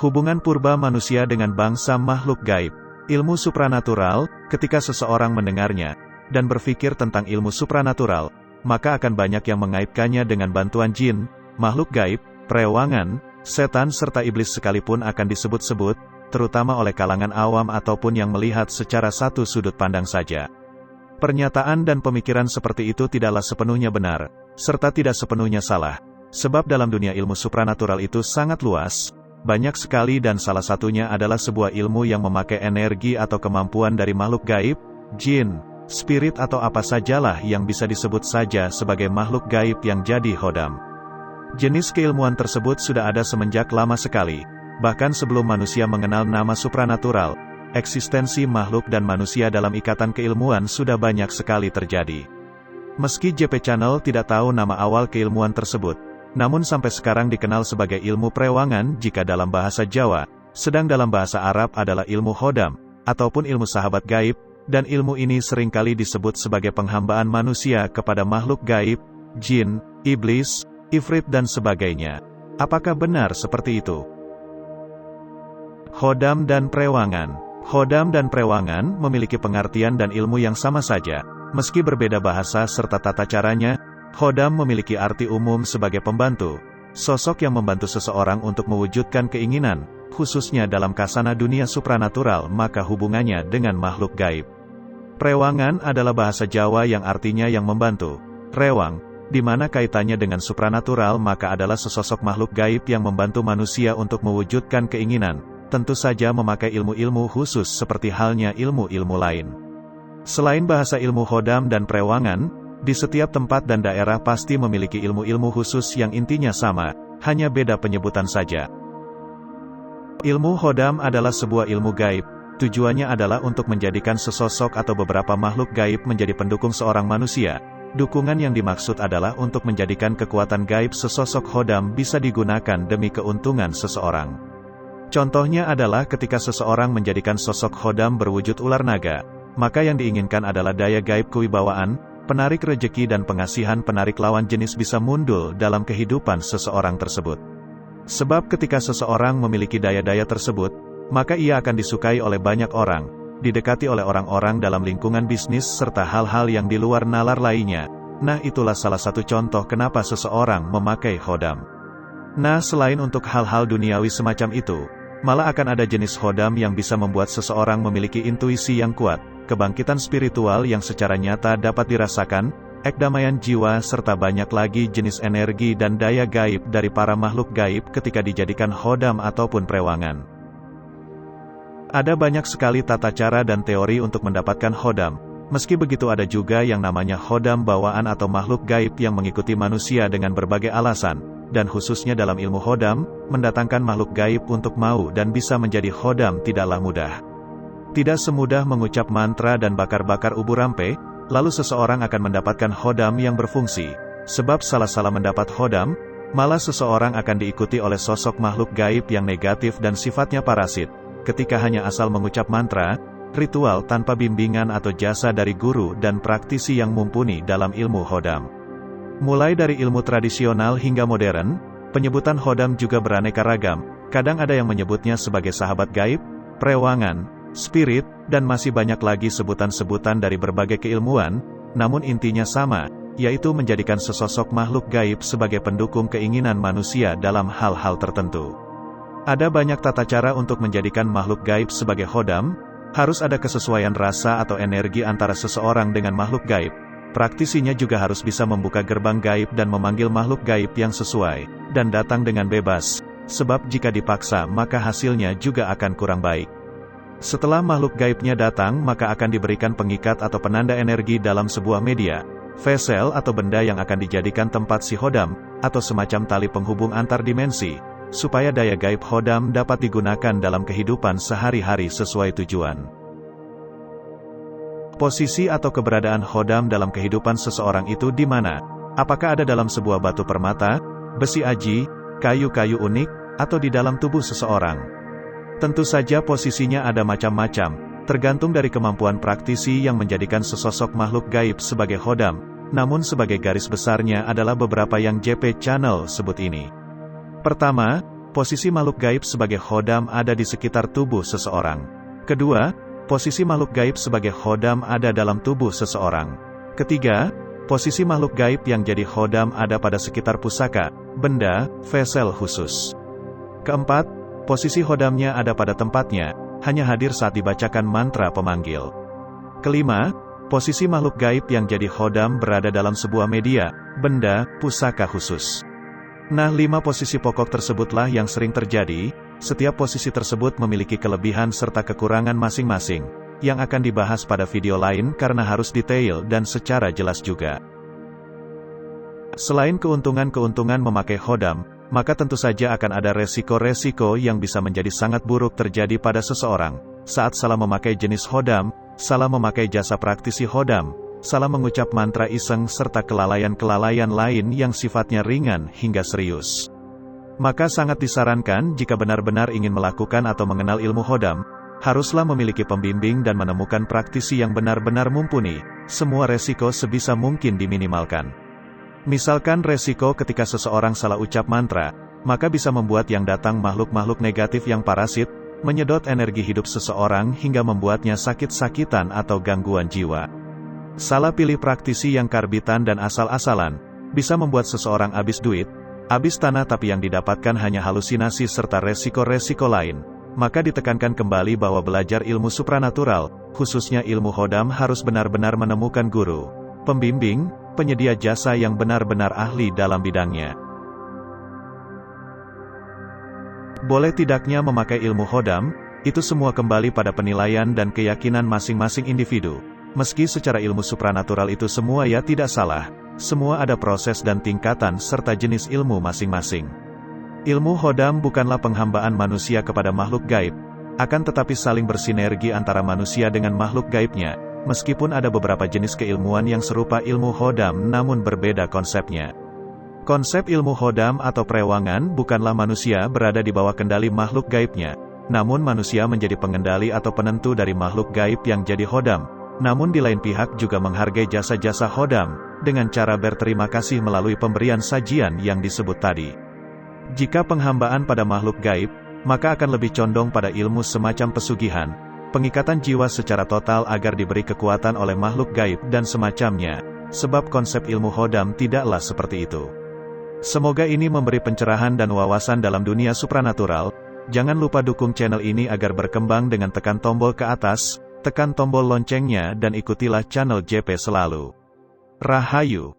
Hubungan purba manusia dengan bangsa makhluk gaib. Ilmu supranatural, ketika seseorang mendengarnya, dan berpikir tentang ilmu supranatural, maka akan banyak yang mengaitkannya dengan bantuan jin, makhluk gaib, perewangan, setan serta iblis sekalipun akan disebut-sebut, terutama oleh kalangan awam ataupun yang melihat secara satu sudut pandang saja. Pernyataan dan pemikiran seperti itu tidaklah sepenuhnya benar, serta tidak sepenuhnya salah. Sebab dalam dunia ilmu supranatural itu sangat luas, banyak sekali dan salah satunya adalah sebuah ilmu yang memakai energi atau kemampuan dari makhluk gaib, jin, spirit atau apa sajalah yang bisa disebut saja sebagai makhluk gaib yang jadi khodam. Jenis keilmuan tersebut sudah ada semenjak lama sekali, bahkan sebelum manusia mengenal nama supranatural, eksistensi makhluk dan manusia dalam ikatan keilmuan sudah banyak sekali terjadi. Meski JP Channel tidak tahu nama awal keilmuan tersebut, namun sampai sekarang dikenal sebagai ilmu perewangan jika dalam bahasa Jawa, sedang dalam bahasa Arab adalah ilmu khodam, ataupun ilmu sahabat gaib, dan ilmu ini seringkali disebut sebagai penghambaan manusia kepada makhluk gaib, jin, iblis, ifrit dan sebagainya. Apakah benar seperti itu? Khodam dan perewangan. Khodam dan perewangan memiliki pengertian dan ilmu yang sama saja, meski berbeda bahasa serta tata caranya. Khodam memiliki arti umum sebagai pembantu, sosok yang membantu seseorang untuk mewujudkan keinginan, khususnya dalam kasana dunia supranatural maka hubungannya dengan makhluk gaib. Perewangan adalah bahasa Jawa yang artinya yang membantu. Rewang, di mana kaitannya dengan supranatural maka adalah sesosok makhluk gaib yang membantu manusia untuk mewujudkan keinginan, tentu saja memakai ilmu-ilmu khusus seperti halnya ilmu-ilmu lain. Selain bahasa ilmu khodam dan perewangan, di setiap tempat dan daerah pasti memiliki ilmu-ilmu khusus yang intinya sama, hanya beda penyebutan saja. Ilmu khodam adalah sebuah ilmu gaib, tujuannya adalah untuk menjadikan sesosok atau beberapa makhluk gaib menjadi pendukung seorang manusia. Dukungan yang dimaksud adalah untuk menjadikan kekuatan gaib sesosok khodam bisa digunakan demi keuntungan seseorang. Contohnya adalah ketika seseorang menjadikan sosok khodam berwujud ular naga, maka yang diinginkan adalah daya gaib kewibawaan, penarik rejeki dan pengasihan penarik lawan jenis bisa muncul dalam kehidupan seseorang tersebut. Sebab ketika seseorang memiliki daya-daya tersebut, maka ia akan disukai oleh banyak orang, didekati oleh orang-orang dalam lingkungan bisnis serta hal-hal yang di luar nalar lainnya. Nah itulah salah satu contoh kenapa seseorang memakai khodam. Nah selain untuk hal-hal duniawi semacam itu, malah akan ada jenis khodam yang bisa membuat seseorang memiliki intuisi yang kuat, kebangkitan spiritual yang secara nyata dapat dirasakan, kedamaian jiwa serta banyak lagi jenis energi dan daya gaib dari para makhluk gaib ketika dijadikan khodam ataupun perewangan. Ada banyak sekali tata cara dan teori untuk mendapatkan khodam, meski begitu ada juga yang namanya khodam bawaan atau makhluk gaib yang mengikuti manusia dengan berbagai alasan, dan khususnya dalam ilmu khodam, mendatangkan makhluk gaib untuk mau dan bisa menjadi khodam tidaklah mudah. Tidak semudah mengucap mantra dan bakar-bakar ubur rampe, lalu seseorang akan mendapatkan khodam yang berfungsi. Sebab salah-salah mendapat khodam, malah seseorang akan diikuti oleh sosok makhluk gaib yang negatif dan sifatnya parasit. Ketika hanya asal mengucap mantra, ritual tanpa bimbingan atau jasa dari guru dan praktisi yang mumpuni dalam ilmu khodam. Mulai dari ilmu tradisional hingga modern, penyebutan khodam juga beraneka ragam. Kadang ada yang menyebutnya sebagai sahabat gaib, perewangan, spirit, dan masih banyak lagi sebutan-sebutan dari berbagai keilmuan, namun intinya sama, yaitu menjadikan sesosok makhluk gaib sebagai pendukung keinginan manusia dalam hal-hal tertentu. Ada banyak tata cara untuk menjadikan makhluk gaib sebagai khodam, harus ada kesesuaian rasa atau energi antara seseorang dengan makhluk gaib. Praktisinya juga harus bisa membuka gerbang gaib dan memanggil makhluk gaib yang sesuai, dan datang dengan bebas, sebab jika dipaksa maka hasilnya juga akan kurang baik. Setelah makhluk gaibnya datang maka akan diberikan pengikat atau penanda energi dalam sebuah media, vessel atau benda yang akan dijadikan tempat si khodam, atau semacam tali penghubung antar dimensi, supaya daya gaib khodam dapat digunakan dalam kehidupan sehari-hari sesuai tujuan. Posisi atau keberadaan khodam dalam kehidupan seseorang itu di mana? Apakah ada dalam sebuah batu permata, besi aji, kayu-kayu unik, atau di dalam tubuh seseorang? Tentu saja posisinya ada macam-macam, tergantung dari kemampuan praktisi yang menjadikan sesosok makhluk gaib sebagai khodam, namun sebagai garis besarnya adalah beberapa yang JP Channel sebut ini. Pertama, posisi makhluk gaib sebagai khodam ada di sekitar tubuh seseorang. Kedua, posisi makhluk gaib sebagai khodam ada dalam tubuh seseorang. Ketiga, posisi makhluk gaib yang jadi khodam ada pada sekitar pusaka, benda, vesel khusus. Keempat, posisi khodamnya ada pada tempatnya, hanya hadir saat dibacakan mantra pemanggil. Kelima, posisi makhluk gaib yang jadi khodam berada dalam sebuah media, benda, pusaka khusus. Nah, 5 posisi pokok tersebutlah yang sering terjadi. Setiap posisi tersebut memiliki kelebihan serta kekurangan masing-masing, yang akan dibahas pada video lain karena harus detail dan secara jelas juga. Selain keuntungan-keuntungan memakai khodam, maka tentu saja akan ada resiko-resiko yang bisa menjadi sangat buruk terjadi pada seseorang, saat salah memakai jenis khodam, salah memakai jasa praktisi khodam, salah mengucap mantra iseng serta kelalaian-kelalaian lain yang sifatnya ringan hingga serius. Maka sangat disarankan jika benar-benar ingin melakukan atau mengenal ilmu khodam, haruslah memiliki pembimbing dan menemukan praktisi yang benar-benar mumpuni. Semua resiko sebisa mungkin diminimalkan. Misalkan resiko ketika seseorang salah ucap mantra, maka bisa membuat yang datang makhluk-makhluk negatif yang parasit, menyedot energi hidup seseorang hingga membuatnya sakit-sakitan atau gangguan jiwa. Salah pilih praktisi yang karbitan dan asal-asalan, bisa membuat seseorang habis duit, habis tanah tapi yang didapatkan hanya halusinasi serta resiko-resiko lain. Maka ditekankan kembali bahwa belajar ilmu supranatural, khususnya ilmu khodam harus benar-benar menemukan guru, pembimbing, penyedia jasa yang benar-benar ahli dalam bidangnya. Boleh tidaknya memakai ilmu khodam, itu semua kembali pada penilaian dan keyakinan masing-masing individu. Meski secara ilmu supranatural itu semua ya tidak salah, semua ada proses dan tingkatan serta jenis ilmu masing-masing. Ilmu khodam bukanlah penghambaan manusia kepada makhluk gaib, akan tetapi saling bersinergi antara manusia dengan makhluk gaibnya, meskipun ada beberapa jenis keilmuan yang serupa ilmu khodam namun berbeda konsepnya. Konsep ilmu khodam atau perewangan bukanlah manusia berada di bawah kendali makhluk gaibnya, namun manusia menjadi pengendali atau penentu dari makhluk gaib yang jadi khodam, namun di lain pihak juga menghargai jasa-jasa khodam, dengan cara berterima kasih melalui pemberian sajian yang disebut tadi. Jika penghambaan pada makhluk gaib, maka akan lebih condong pada ilmu semacam pesugihan, pengikatan jiwa secara total agar diberi kekuatan oleh makhluk gaib dan semacamnya, sebab konsep ilmu khodam tidaklah seperti itu. Semoga ini memberi pencerahan dan wawasan dalam dunia supranatural. Jangan lupa dukung channel ini agar berkembang dengan tekan tombol ke atas, tekan tombol loncengnya dan ikutilah channel JP selalu. Rahayu.